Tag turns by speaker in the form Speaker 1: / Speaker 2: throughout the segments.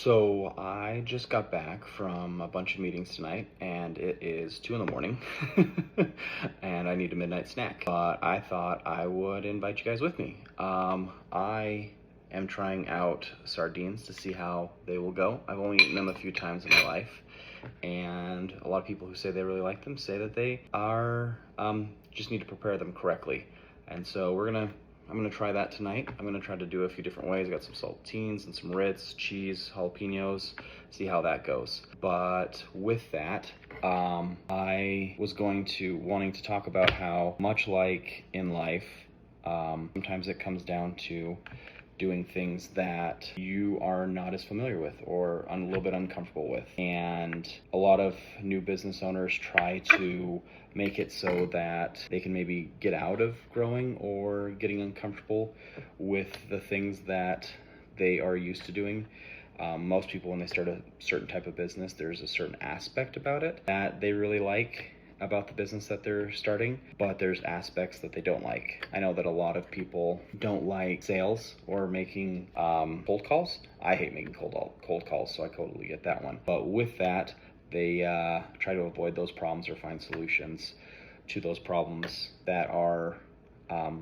Speaker 1: So I just got back from a bunch of meetings tonight, and it is 2 in the morning, and I need a midnight snack. But I thought I would invite you guys with me. I am trying out sardines to see how they will go. I've only eaten them a few times in my life, and a lot of people who say they really like them say that they are just need to prepare them correctly. And so I'm gonna try that tonight. I'm gonna try to do a few different ways. I got some saltines and some Ritz, cheese, jalapenos, see how that goes. But with that, I was wanting to talk about how much like in life, sometimes it comes down to doing things that you are not as familiar with or a little bit uncomfortable with. And a lot of new business owners try to make it so that they can maybe get out of growing or getting uncomfortable with the things that they are used to doing. Most people, when they start a certain type of business, there's a certain aspect about it that they really like about the business that they're starting, but there's aspects that they don't like. I know that a lot of people don't like sales or making cold calls. I hate making cold calls, so I totally get that one. But with that, they try to avoid those problems or find solutions to those problems that are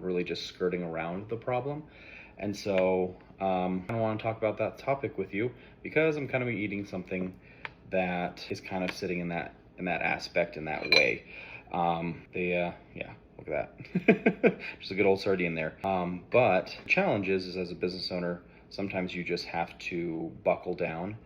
Speaker 1: really just skirting around the problem. And so I want to talk about that topic with you because I'm kind of eating something that is kind of sitting in that aspect, in that way. Yeah, look at that. Just a good old sardine there. But the challenge is as a business owner, sometimes you just have to buckle down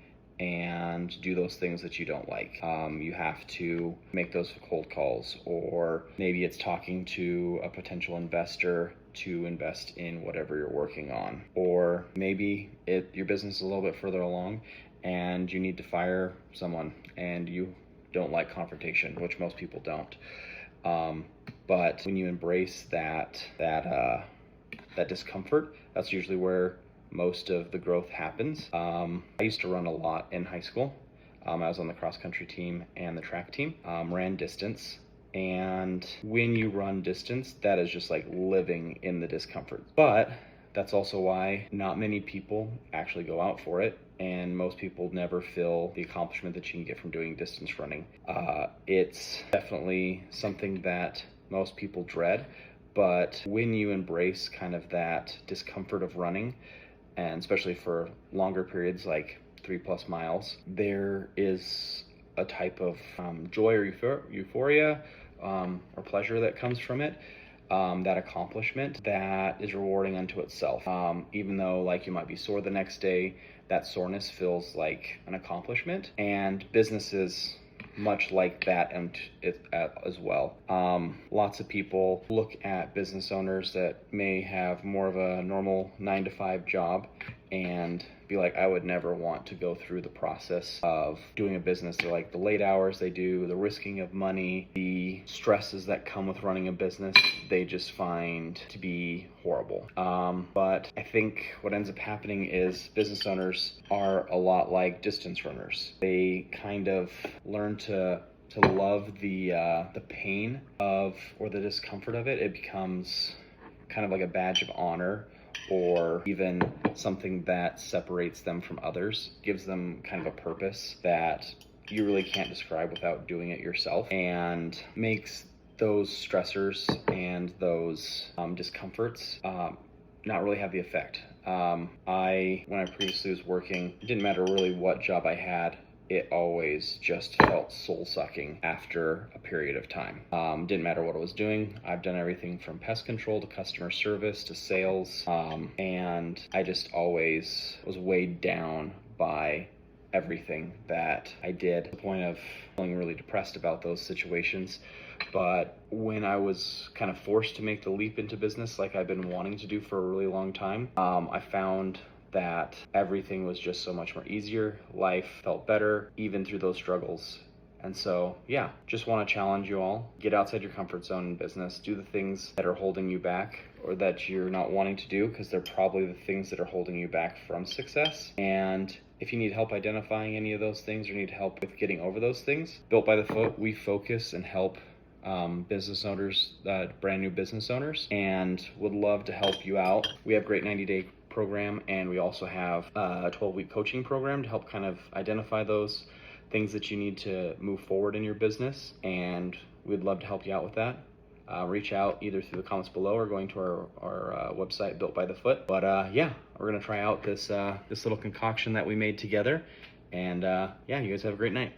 Speaker 1: and do those things that you don't like. You have to make those cold calls, or maybe it's talking to a potential investor to invest in whatever you're working on, or maybe your business is a little bit further along and you need to fire someone and you don't like confrontation, which most people don't. But when you embrace that discomfort, that's usually where most of the growth happens. I used to run a lot in high school. I was on the cross country team and the track team, ran distance. And when you run distance, that is just like living in the discomfort. But that's also why not many people actually go out for it, and most people never feel the accomplishment that you can get from doing distance running. It's definitely something that most people dread, but when you embrace kind of that discomfort of running, and especially for longer periods like 3+ miles, there is a type of joy or euphoria or pleasure that comes from it. That accomplishment that is rewarding unto itself. Even though like you might be sore the next day, that soreness feels like an accomplishment, and businesses much like that as well. Lots of people look at business owners that may have more of a normal 9-to-5 job and be like, I would never want to go through the process of doing a business. They're like, the late hours they do, the risking of money, the stresses that come with running a business, they just find to be horrible. But I think what ends up happening is business owners are a lot like distance runners. They kind of learn to love the pain of, or the discomfort of it. It becomes kind of like a badge of honor, or even something that separates them from others, gives them kind of a purpose that you really can't describe without doing it yourself, and makes those stressors and those discomforts not really have the effect. When I previously was working, it didn't matter really what job I had, it always just felt soul-sucking after a period of time. Didn't matter what I was doing. I've done everything from pest control to customer service to sales, and I just always was weighed down by everything that I did, to the point of feeling really depressed about those situations. But when I was kind of forced to make the leap into business, like I've been wanting to do for a really long time, I found that everything was just so much more easier. Life felt better, even through those struggles. And so, yeah, just want to challenge you all. Get outside your comfort zone in business. Do the things that are holding you back, or that you're not wanting to do, because they're probably the things that are holding you back from success. And if you need help identifying any of those things, or need help with getting over those things, Built by the Foot, we focus and help business owners, brand new business owners, and would love to help you out. We have great 90-day program, and we also have a 12-week coaching program to help kind of identify those things that you need to move forward in your business, and we'd love to help you out with that. Reach out either through the comments below or going to our website, Built by the Foot. But yeah, we're gonna try out this little concoction that we made together, and yeah, you guys have a great night.